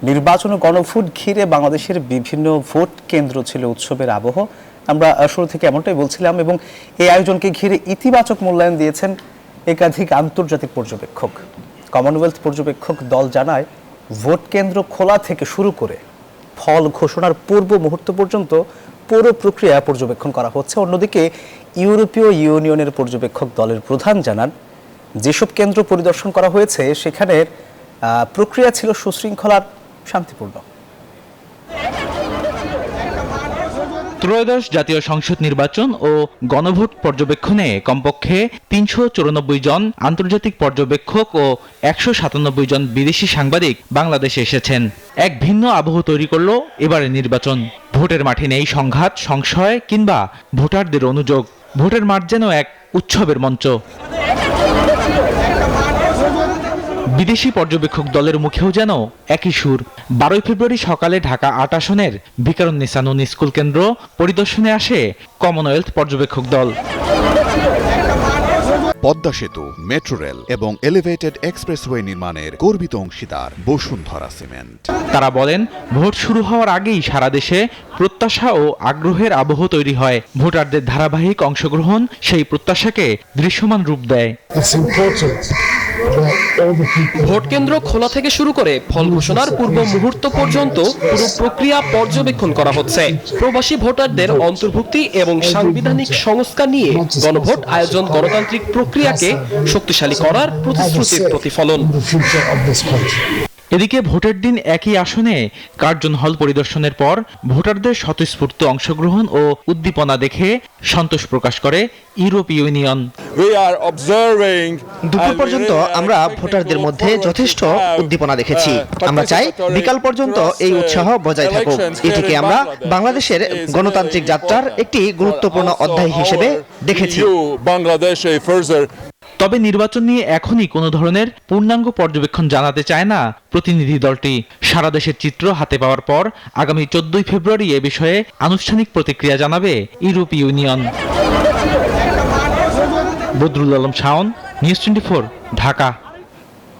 নির্বাচন ও গণভোট ঘিরে বাংলাদেশের বিভিন্ন ভোট কেন্দ্র ছিল উৎসবের আবহ। আমরা শুরু থেকে এমনটাই বলছিলাম এবং এই আয়োজনকে ঘিরে ইতিবাচক মূল্যায়ন দিয়েছেন একাধিক আন্তর্জাতিক পর্যবেক্ষক। কমনওয়েলথ পর্যবেক্ষক দল জানায়, ভোট কেন্দ্র খোলা থেকে শুরু করে ফল ঘোষণার পূর্ব মুহূর্ত পর্যন্ত পুরো প্রক্রিয়া পর্যবেক্ষণ করা হচ্ছে। অন্যদিকে ইউরোপীয় ইউনিয়নের পর্যবেক্ষক দলের প্রধান জানান, যেসব কেন্দ্র পরিদর্শন করা হয়েছে সেখানের প্রক্রিয়া ছিল সুশৃঙ্খল আর শান্তিপূর্ণ। ত্রয়োদশ জাতীয় সংসদ নির্বাচন ও গণভোট পর্যবেক্ষণে কমপক্ষে ৩৯৪ জন আন্তর্জাতিক পর্যবেক্ষক ও ১৯৭ জন বিদেশি সাংবাদিক বাংলাদেশে এসেছেন। এক ভিন্ন আবহ তৈরি করল এবারের নির্বাচন। ভোটের মাঠে নেই সংঘাত, সংশয় কিংবা ভোটারদের অনুযোগ। ভোটের মাঠ যেন এক উৎসবের মঞ্চ। বিদেশি পর্যবেক্ষক দলের মুখেও যেন একই সুর। ১২ ফেব্রুয়ারি সকালে ঢাকা ৮ আসনের ভিকারুননিসা নূন স্কুল কেন্দ্র পরিদর্শনে আসে কমনওয়েলথ পর্যবেক্ষক দল। পদ্মা সেতু, মেট্রো রেল এবং এলিভেটেড এক্সপ্রেসওয়ে নির্মাণের গর্বিত অংশীদার বসুন্ধরা সিমেন্ট। তারা বলেন, ভোট শুরু হওয়ার আগেই সারা দেশে প্রত্যাশা ও আগ্রহের আবহ তৈরি হয়। ভোটারদের ধারাবাহিক অংশগ্রহণ সেই প্রত্যাশাকে দৃশ্যমান রূপ দেয়। ভোট কেন্দ্র খোলা থেকে শুরু করে ফল ঘোষণার পূর্ব মুহূর্ত পর্যন্ত পুরো প্রক্রিয়া পর্যবেক্ষণ করা হচ্ছে। প্রবাসী ভোটারদের অন্তর্ভুক্তি এবং সাংবিধানিক সংস্কার নিয়ে গণভোট আয়োজন গণতান্ত্রিক প্রক্রিয়াকে শক্তিশালী করার প্রতিশ্রুতির প্রতিফলন। এদিকে ভোটের দিন একই আসনে কার্জন হল পরিদর্শনের পর ভোটারদের স্বতঃস্ফূর্ত অংশগ্রহণ ও উদ্দীপনা দেখে সন্তোষ প্রকাশ করে ইউরোপীয় ইউনিয়ন। দুপুর পর্যন্ত আমরা ভোটারদের মধ্যে যথেষ্ট উদ্দীপনা দেখেছি। আমরা চাই বিকাল পর্যন্ত এই উৎসাহ বজায় থাকুক। এটিকে আমরা বাংলাদেশের গণতান্ত্রিক যাত্রার একটি গুরুত্বপূর্ণ অধ্যায় হিসেবে দেখেছি। তবে নির্বাচন নিয়ে এখনই কোনো ধরনের পূর্ণাঙ্গ পর্যবেক্ষণ জানাতে চায় না প্রতিনিধি দলটি। সারা দেশের চিত্র হাতে পাওয়ার পর আগামী 14 ফেব্রুয়ারি এ বিষয়ে আনুষ্ঠানিক প্রতিক্রিয়া জানাবে ইউরোপীয় ইউনিয়ন। বদরুল আলম শাওন, নিউজ 24, ঢাকা।